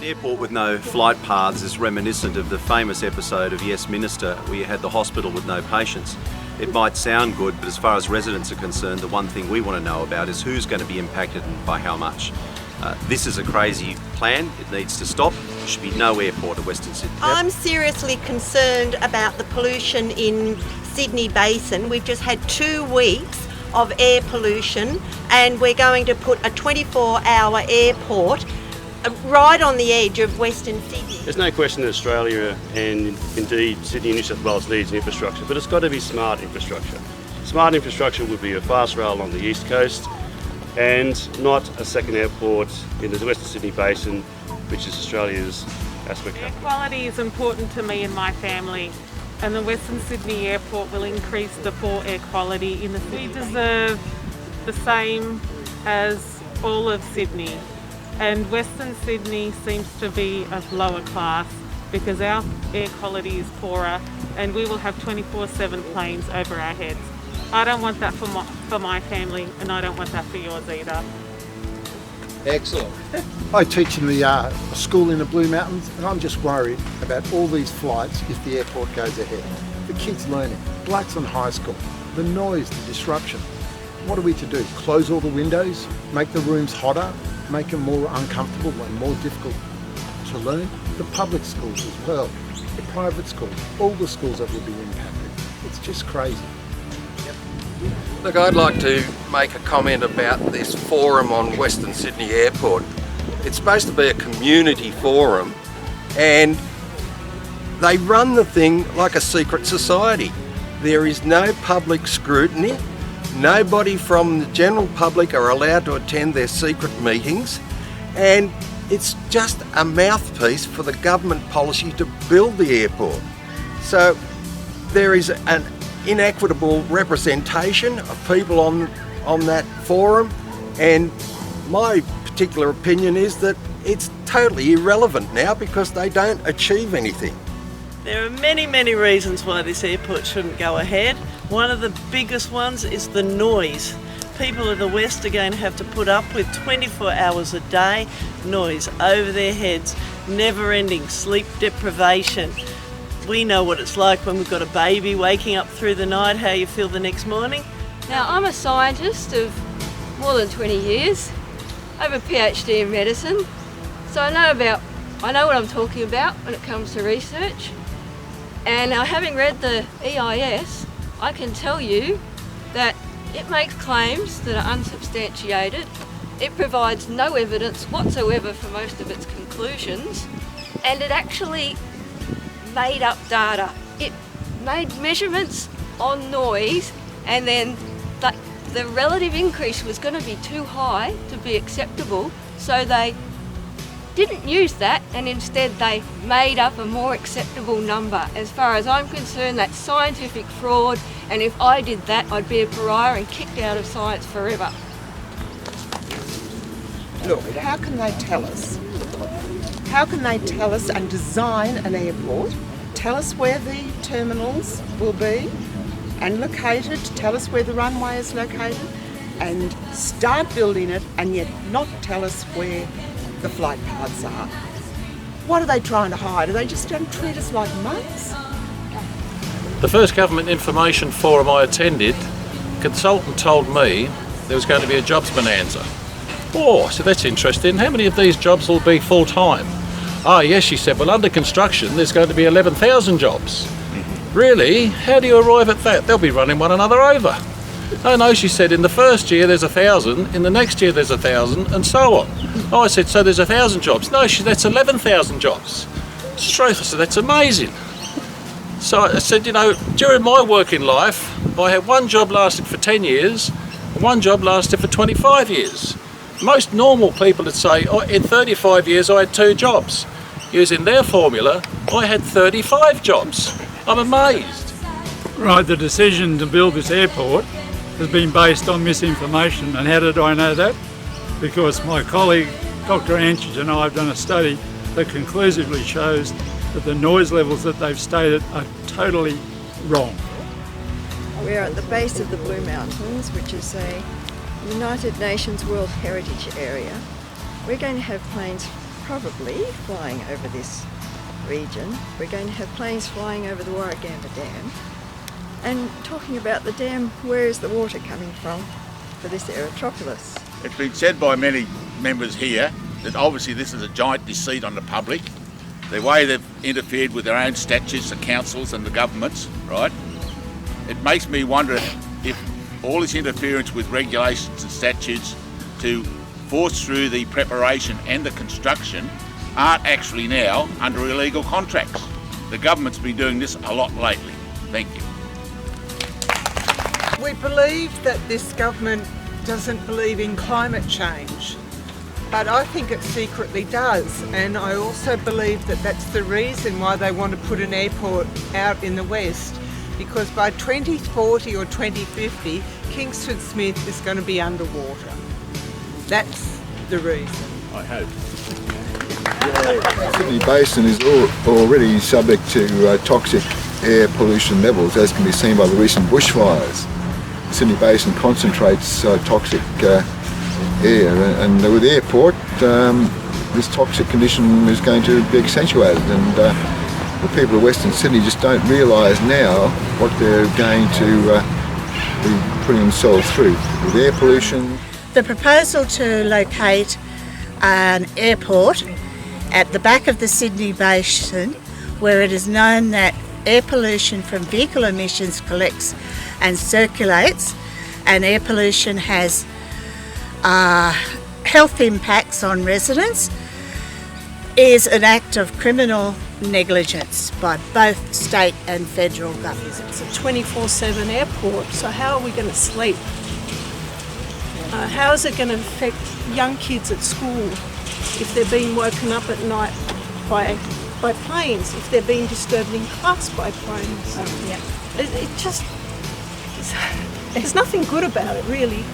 Airport with no flight paths is reminiscent of the famous episode of Yes Minister where you had the hospital with no patients. It might sound good, but as far as residents are concerned, the one thing we want to know about is who's going to be impacted and by how much. This is a crazy plan. It needs to stop. There should be no airport at Western Sydney. I'm seriously concerned about the pollution in Sydney Basin. We've just had 2 weeks of air pollution and we're going to put a 24-hour airport right on the edge of Western Sydney. There's no question that Australia and indeed Sydney and New South Wales needs infrastructure, but it's got to be smart infrastructure. Smart infrastructure would be a fast rail along the east coast and not a second airport in the Western Sydney Basin, which is Australia's asthma capital. Air quality is important to me and my family, and the Western Sydney Airport will increase the poor air quality in the city. We deserve the same as all of Sydney, and Western Sydney seems to be of lower class because our air quality is poorer and we will have 24/7 planes over our heads. I don't want that for my family, and I don't want that for yours either. Excellent. I teach in the school in the Blue Mountains, and I'm just worried about all these flights if the airport goes ahead. The kids learning, blokes on high school, the noise, the disruption. What are we to do? Close all the windows? Make the rooms hotter? Make them more uncomfortable and more difficult to learn? The public schools as well, the private schools, all the schools that will be impacted. It's just crazy. Look, I'd like to make a comment about this forum on Western Sydney Airport. It's supposed to be a community forum and they run the thing like a secret society. There is no public scrutiny. Nobody from the general public are allowed to attend their secret meetings, and it's just a mouthpiece for the government policy to build the airport. So there is an inequitable representation of people on that forum, and my particular opinion is that it's totally irrelevant now because they don't achieve anything. There are many, many reasons why this airport shouldn't go ahead. One of the biggest ones is the noise. People of the West are going to have to put up with 24 hours a day, noise over their heads, never-ending sleep deprivation. We know what it's like when we've got a baby waking up through the night, how you feel the next morning. Now, I'm a scientist of more than 20 years. I have a PhD in medicine, so I know what I'm talking about when it comes to research. And having read the EIS, I can tell you that it makes claims that are unsubstantiated. It provides no evidence whatsoever for most of its conclusions, and it actually made up data. It made measurements on noise, and then the relative increase was going to be too high to be acceptable, so they didn't use that, and instead they made up a more acceptable number. As far as I'm concerned, that's scientific fraud, and if I did that, I'd be a pariah and kicked out of science forever. Look, how can they tell us? How can they tell us and design an airport, tell us where the terminals will be and located, tell us where the runway is located, and start building it, and yet not tell us where the flight paths are? What are they trying to hide? Are they just going to treat us like monks? The first government information forum I attended, a consultant told me there was going to be a jobs bonanza. Oh, so that's interesting. How many of these jobs will be full-time? Ah, yes, she said, well, under construction there's going to be 11,000 jobs. Really? How do you arrive at that? They'll be running one another over. Oh no, she said, in the first year there's 1,000, in the next year there's 1,000, and so on. Oh, I said, so there's 1,000 jobs. No, that's 11,000 jobs. It's true. I said, that's amazing. So I said, you know, during my working life, I had one job lasted for 10 years, and one job lasted for 25 years. Most normal people would say, oh, in 35 years I had 2 jobs. Using their formula, I had 35 jobs. I'm amazed. Right, the decision to build this airport has been based on misinformation. And how did I know that? Because my colleague, Dr. Anchage, and I have done a study that conclusively shows that the noise levels that they've stated are totally wrong. We're at the base of the Blue Mountains, which is a United Nations World Heritage Area. We're going to have planes probably flying over this region. We're going to have planes flying over the Warragamba Dam. And talking about the dam, where is the water coming from for this aerotropolis? It's been said by many members here that obviously this is a giant deceit on the public. The way they've interfered with their own statutes, the councils and the governments, right? It makes me wonder if all this interference with regulations and statutes to force through the preparation and the construction aren't actually now under illegal contracts. The government's been doing this a lot lately. Thank you. We believe that this government doesn't believe in climate change, but I think it secretly does, and I also believe that that's the reason why they want to put an airport out in the west, because by 2040 or 2050 Kingsford Smith is going to be underwater. That's the reason. I hope. Sydney Basin is already subject to toxic air pollution levels, as can be seen by the recent bushfires. Sydney Basin concentrates toxic air, and with the airport this toxic condition is going to be accentuated, and the people of Western Sydney just don't realise now what they're going to be putting themselves through with air pollution. The proposal to locate an airport at the back of the Sydney Basin, where it is known that air pollution from vehicle emissions collects and circulates, and air pollution has health impacts on residents, is an act of criminal negligence by both state and federal governments. It's a 24/7 airport, so how are we going to sleep? How is it going to affect young kids at school if they're being woken up at night by planes, if they're being disturbed in class by planes? It just, there's nothing good about it, really.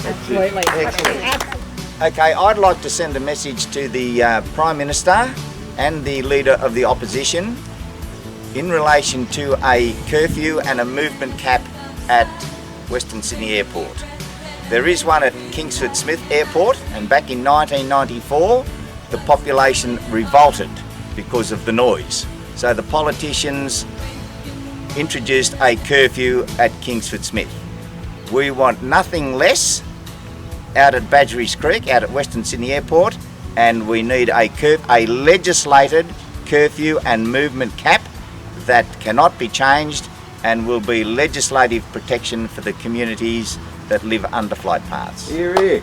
Absolutely. Okay, I'd like to send a message to the Prime Minister and the Leader of the Opposition in relation to a curfew and a movement cap at Western Sydney Airport. There is one at Kingsford Smith Airport, and back in 1994 the population revolted because of the noise. So the politicians introduced a curfew at Kingsford Smith. We want nothing less out at Badgerys Creek, out at Western Sydney Airport, and we need a legislated curfew and movement cap that cannot be changed and will be legislative protection for the communities that live under flight paths. Here, here.